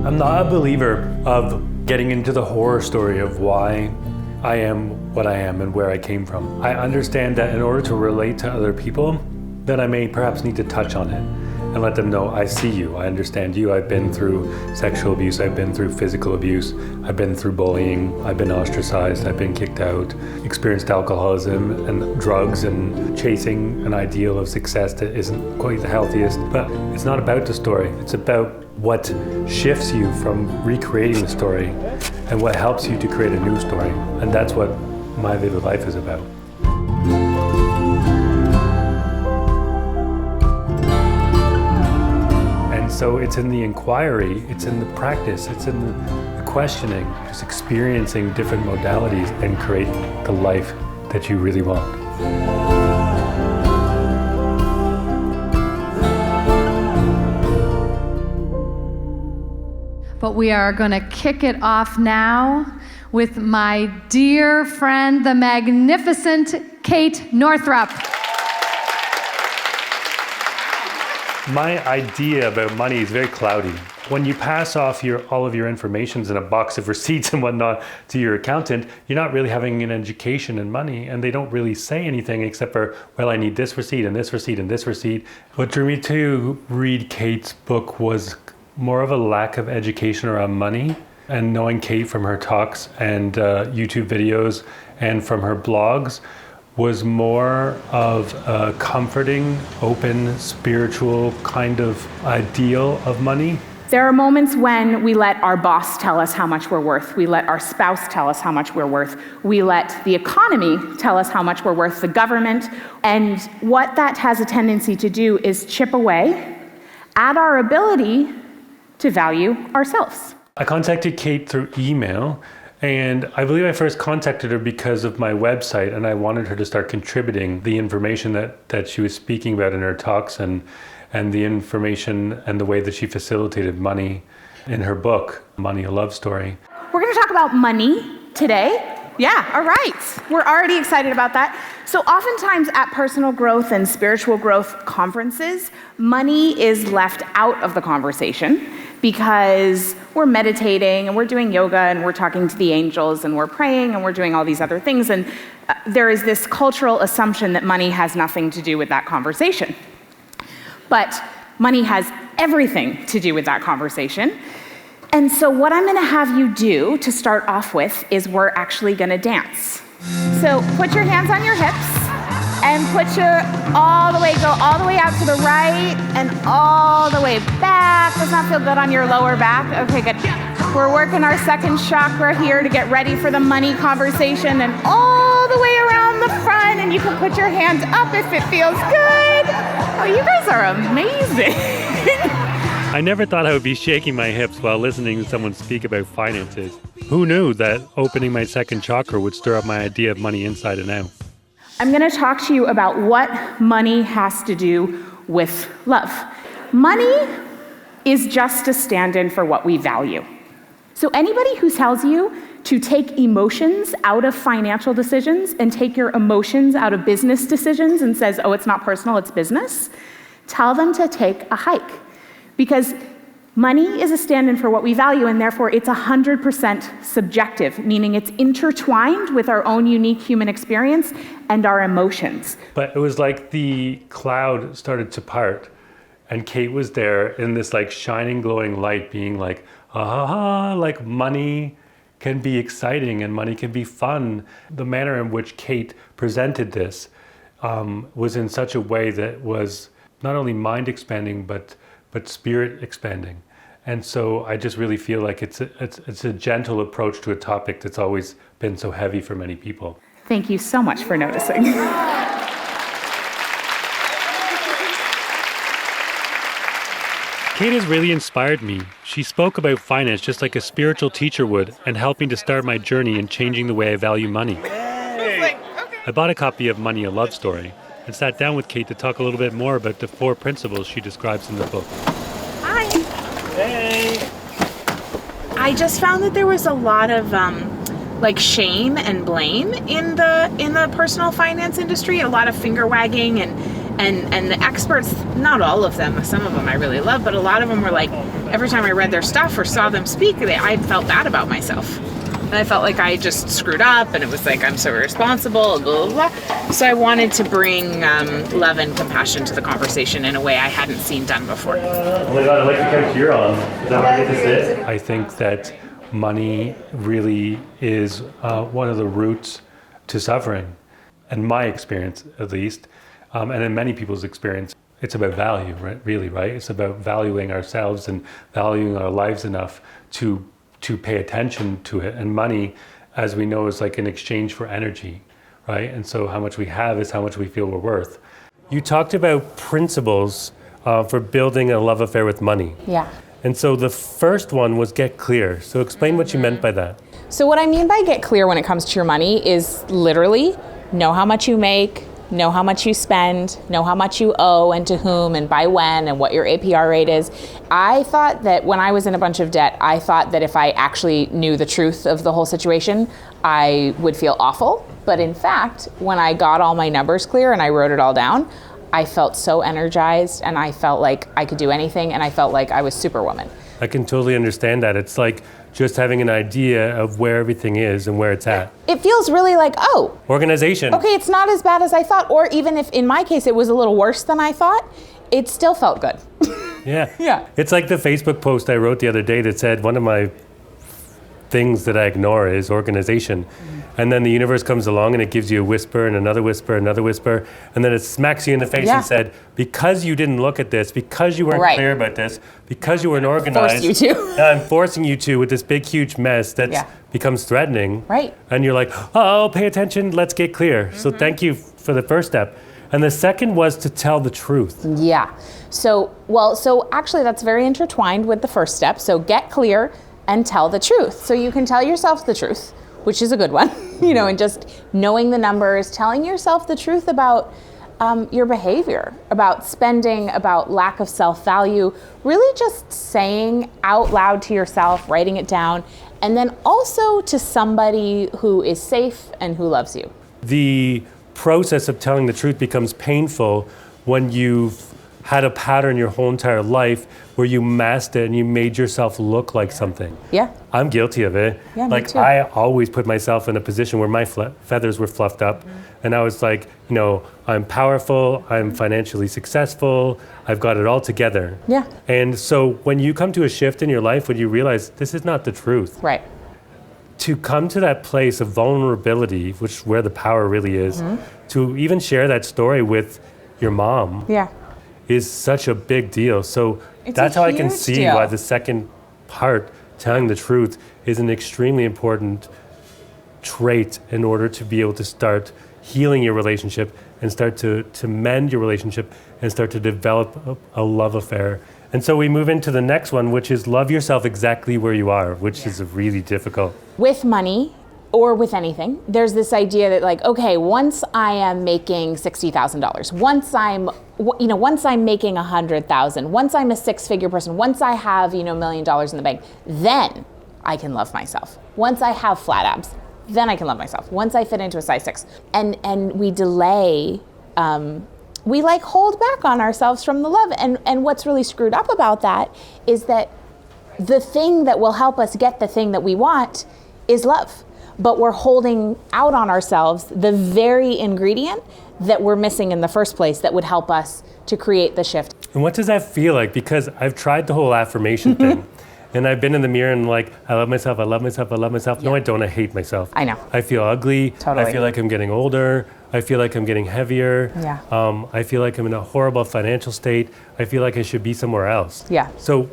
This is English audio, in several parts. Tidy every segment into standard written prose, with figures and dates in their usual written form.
I'm not a believer of getting into the horror story of why I am what I am and where I came from. I understand that in order to relate to other people, that I may perhaps need to touch on it and let them know, I see you, I understand you. I've been through sexual abuse, I've been through physical abuse, I've been through bullying, I've been ostracized, I've been kicked out, experienced alcoholism and drugs and chasing an ideal of success that isn't quite the healthiest. But it's not about the story, it's about what shifts you from recreating the story and what helps you to create a new story. And that's what my Vivid Life is about. So it's in the inquiry, it's in the practice, it's in the questioning, just experiencing different modalities and create the life that you really want. But we are going to kick it off now with my dear friend, the magnificent Kate Northrup. My idea about money is very cloudy. When you pass off all of your informations in a box of receipts and whatnot to your accountant, you're not really having an education in money, and they don't really say anything except for, well, I need this receipt and this receipt and this receipt. What drew me to read Kate's book was more of a lack of education around money, and knowing Kate from her talks and YouTube videos and from her blogs was more of a comforting, open, spiritual kind of ideal of money. There are moments when we let our boss tell us how much we're worth. We let our spouse tell us how much we're worth. We let the economy tell us how much we're worth, the government. And what that has a tendency to do is chip away at our ability to value ourselves. I contacted Kate through email. And I believe I first contacted her because of my website, and I wanted her to start contributing the information that she was speaking about in her talks and the information and the way that she facilitated money in her book, Money, a Love Story. We're going to talk about money today. Yeah, all right. We're already excited about that. So oftentimes at personal growth and spiritual growth conferences, money is left out of the conversation because we're meditating and we're doing yoga and we're talking to the angels and we're praying and we're doing all these other things. And there is this cultural assumption that money has nothing to do with that conversation. But money has everything to do with that conversation. And so what I'm gonna have you do to start off with is we're actually gonna dance. So put your hands on your hips and go all the way out to the right and all the way back. Does that feel good on your lower back? Okay, good. We're working our second chakra here to get ready for the money conversation, and all the way around the front, and you can put your hands up if it feels good. Oh, you guys are amazing. I never thought I would be shaking my hips while listening to someone speak about finances. Who knew that opening my second chakra would stir up my idea of money inside and out? I'm going to talk to you about what money has to do with love. Money is just a stand-in for what we value. So anybody who tells you to take emotions out of financial decisions and take your emotions out of business decisions and says, oh, it's not personal, it's business, tell them to take a hike. Because money is a stand-in for what we value, and therefore it's 100% subjective, meaning it's intertwined with our own unique human experience and our emotions. But it was like the cloud started to part, and Kate was there in this like shining, glowing light being like, like money can be exciting and money can be fun. The manner in which Kate presented this was in such a way that was not only mind expanding, but spirit expanding. And so I just really feel like it's a gentle approach to a topic that's always been so heavy for many people. Thank you so much for noticing. Kate has really inspired me. She spoke about finance just like a spiritual teacher would, and helped me to start my journey in changing the way I value money. I bought a copy of Money, a Love Story, and sat down with Kate to talk a little bit more about the 4 principles she describes in the book. Hi. Hey. I just found that there was a lot of shame and blame in the personal finance industry, a lot of finger wagging And the experts, not all of them, some of them I really love, but a lot of them were like, every time I read their stuff or saw them speak, I felt bad about myself. And I felt like I just screwed up, and it was like, I'm so irresponsible, blah, blah, blah. So I wanted to bring love and compassion to the conversation in a way I hadn't seen done before. Oh my God, I like the couch you're on. Is that where I get to sit? I think that money really is one of the roots to suffering. In my experience, at least, and in many people's experience, it's about value, right? Really, right? It's about valuing ourselves and valuing our lives enough to pay attention to it. And money, as we know, is like an exchange for energy, right? And so how much we have is how much we feel we're worth. You talked about principles for building a love affair with money. Yeah. And so the first one was get clear. So explain what you meant by that. So what I mean by get clear when it comes to your money is literally know how much you make, know how much you spend, know how much you owe and to whom and by when and what your APR rate is. I thought that when I was in a bunch of debt, I thought that if I actually knew the truth of the whole situation, I would feel awful. But in fact, when I got all my numbers clear and I wrote it all down, I felt so energized and I felt like I could do anything and I felt like I was Superwoman. I can totally understand that. It's like just having an idea of where everything is and where it's at. It feels really like, oh, organization. Okay, it's not as bad as I thought. Or even if in my case it was a little worse than I thought, it still felt good. Yeah. Yeah. It's like the Facebook post I wrote the other day that said one of my things that I ignore is organization. And then the universe comes along and it gives you a whisper and another whisper, another whisper, and then it smacks you in the face and said, because you didn't look at this, because you weren't clear about this, because you weren't organized, Force you to. I'm forcing you to with this big, huge mess that becomes threatening. Right. And you're like, oh, pay attention, let's get clear. So thank you for the first step. And the second was to tell the truth. Yeah. So actually that's very intertwined with the first step. So get clear and tell the truth. So you can tell yourself the truth, which is a good one, and just knowing the numbers, telling yourself the truth about your behavior, about spending, about lack of self-value, really just saying out loud to yourself, writing it down, and then also to somebody who is safe and who loves you. The process of telling the truth becomes painful when you've had a pattern your whole entire life where you masked it and you made yourself look like something. Yeah. I'm guilty of it. Yeah, me too. I always put myself in a position where my feathers were fluffed up. And I was like, I'm powerful, I'm financially successful, I've got it all together. Yeah. And so when you come to a shift in your life, when you realize this is not the truth. Right. To come to that place of vulnerability, which is where the power really is, to even share that story with your mom. Yeah. Is such a big deal. So It's that's a how I can huge see deal. why the second part, telling the truth, is an extremely important trait in order to be able to start healing your relationship and start to mend your relationship and start to develop a love affair. And so we move into the next one, which is love yourself exactly where you are, which is really difficult. With money, or with anything, there's this idea that okay, once I am making $60,000, once I'm making $100,000, once I'm a six-figure person, once I have, $1 million in the bank, then I can love myself. Once I have flat abs, then I can love myself. Once I fit into a size 6. And we delay, we hold back on ourselves from the love. And what's really screwed up about that is that the thing that will help us get the thing that we want is love. But we're holding out on ourselves the very ingredient that we're missing in the first place that would help us to create the shift. And what does that feel like? Because I've tried the whole affirmation thing. And I've been in the mirror and I love myself, I love myself, I love myself. Yeah. No, I don't, I hate myself. I know. I feel ugly. Totally. I feel like I'm getting older. I feel like I'm getting heavier. Yeah. I feel like I'm in a horrible financial state. I feel like I should be somewhere else. Yeah. So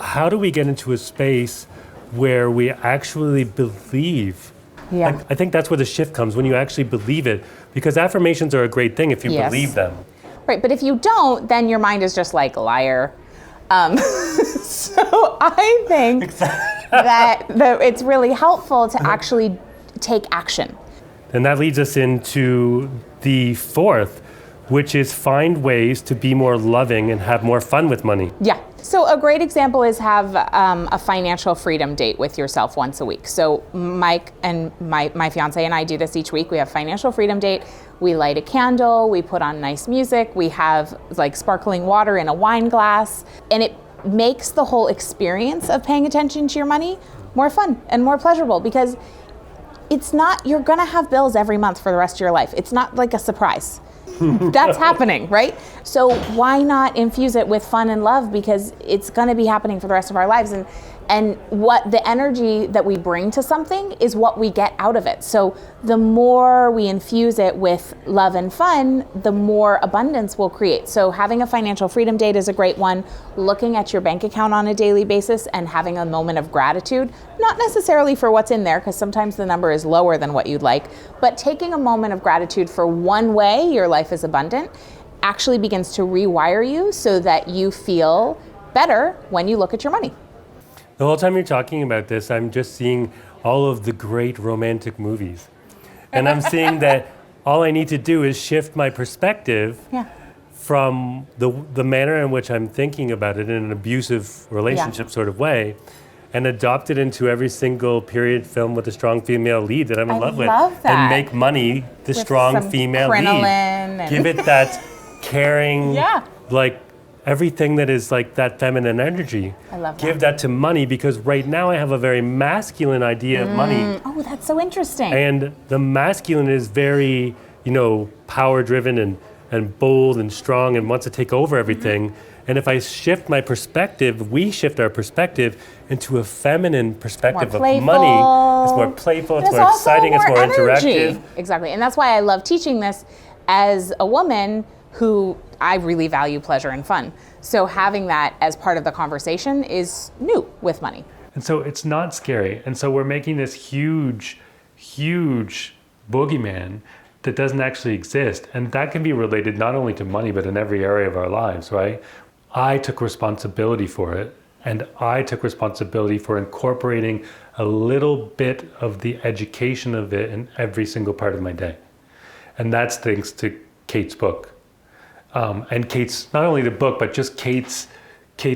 how do we get into a space where we actually believe? Yeah. I think that's where the shift comes, when you actually believe it. Because affirmations are a great thing if you believe them. Right, but if you don't, then your mind is just liar. So I think that it's really helpful to actually take action. And that leads us into the fourth, which is find ways to be more loving and have more fun with money. Yeah. So a great example is have a financial freedom date with yourself once a week. So Mike and my fiance and I do this each week. We have financial freedom date. We light a candle. We put on nice music. We have like sparkling water in a wine glass. And it makes the whole experience of paying attention to your money more fun and more pleasurable, because it's not, you're gonna have bills every month for the rest of your life. It's not like a surprise. That's happening, right? So why not infuse it with fun and love, because it's going to be happening for the rest of our lives. And what the energy that we bring to something is what we get out of it. So the more we infuse it with love and fun, the more abundance we'll create. So having a financial freedom date is a great one. Looking at your bank account on a daily basis and having a moment of gratitude, not necessarily for what's in there, because sometimes the number is lower than what you'd like, but taking a moment of gratitude for one way your life is abundant actually begins to rewire you so that you feel better when you look at your money. The whole time you're talking about this, I'm just seeing all of the great romantic movies. And I'm seeing that all I need to do is shift my perspective from the manner in which I'm thinking about it in an abusive relationship sort of way, and adopt it into every single period film with a strong female lead that I'm in love with. Love that. And make money the With strong some female crinoline lead. and- Give it that caring, like everything that is like that feminine energy. I love that. Give that to money, because right now I have a very masculine idea of money. Oh, that's so interesting. And the masculine is very, power driven and bold and strong and wants to take over everything. And if I shift my perspective, we shift our perspective into a feminine perspective of money. It's more playful, it's more exciting, it's more interactive. Exactly. And that's why I love teaching this as a woman who I really value pleasure and fun. So having that as part of the conversation is new with money. And so it's not scary. And so we're making this huge, huge boogeyman that doesn't actually exist. And that can be related not only to money, but in every area of our lives, right? I took responsibility for it. And I took responsibility for incorporating a little bit of the education of it in every single part of my day. And that's thanks to Kate's book. And Kate's, not only the book, but just Kate's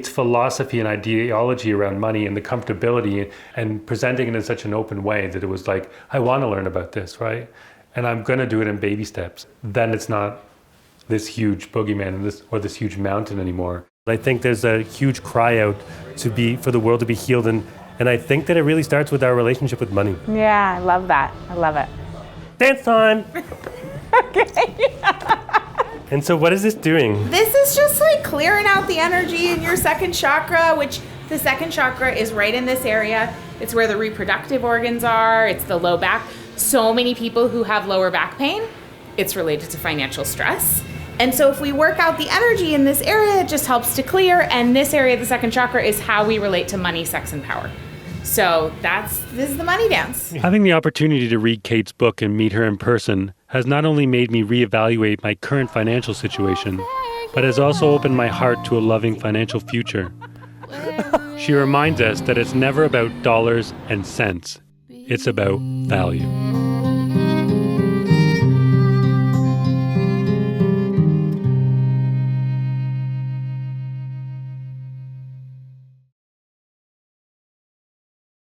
philosophy and ideology around money and the comfortability and presenting it in such an open way that it was like, I want to learn about this, right? And I'm going to do it in baby steps. Then it's not this huge boogeyman or this huge mountain anymore. I think there's a huge cry out for the world to be healed. And I think that it really starts with our relationship with money. Yeah, I love that. I love it. Dance time! Okay. And so what is this doing? This is just like clearing out the energy in your second chakra, which the second chakra is right in this area. It's where the reproductive organs are. It's the low back. So many people who have lower back pain, it's related to financial stress. And so if we work out the energy in this area, it just helps to clear. And this area, the second chakra, is how we relate to money, sex, and power. So this is the money dance. Having the opportunity to read Kate's book and meet her in person has not only made me reevaluate my current financial situation, but has also opened my heart to a loving financial future. She reminds us that it's never about dollars and cents. It's about value.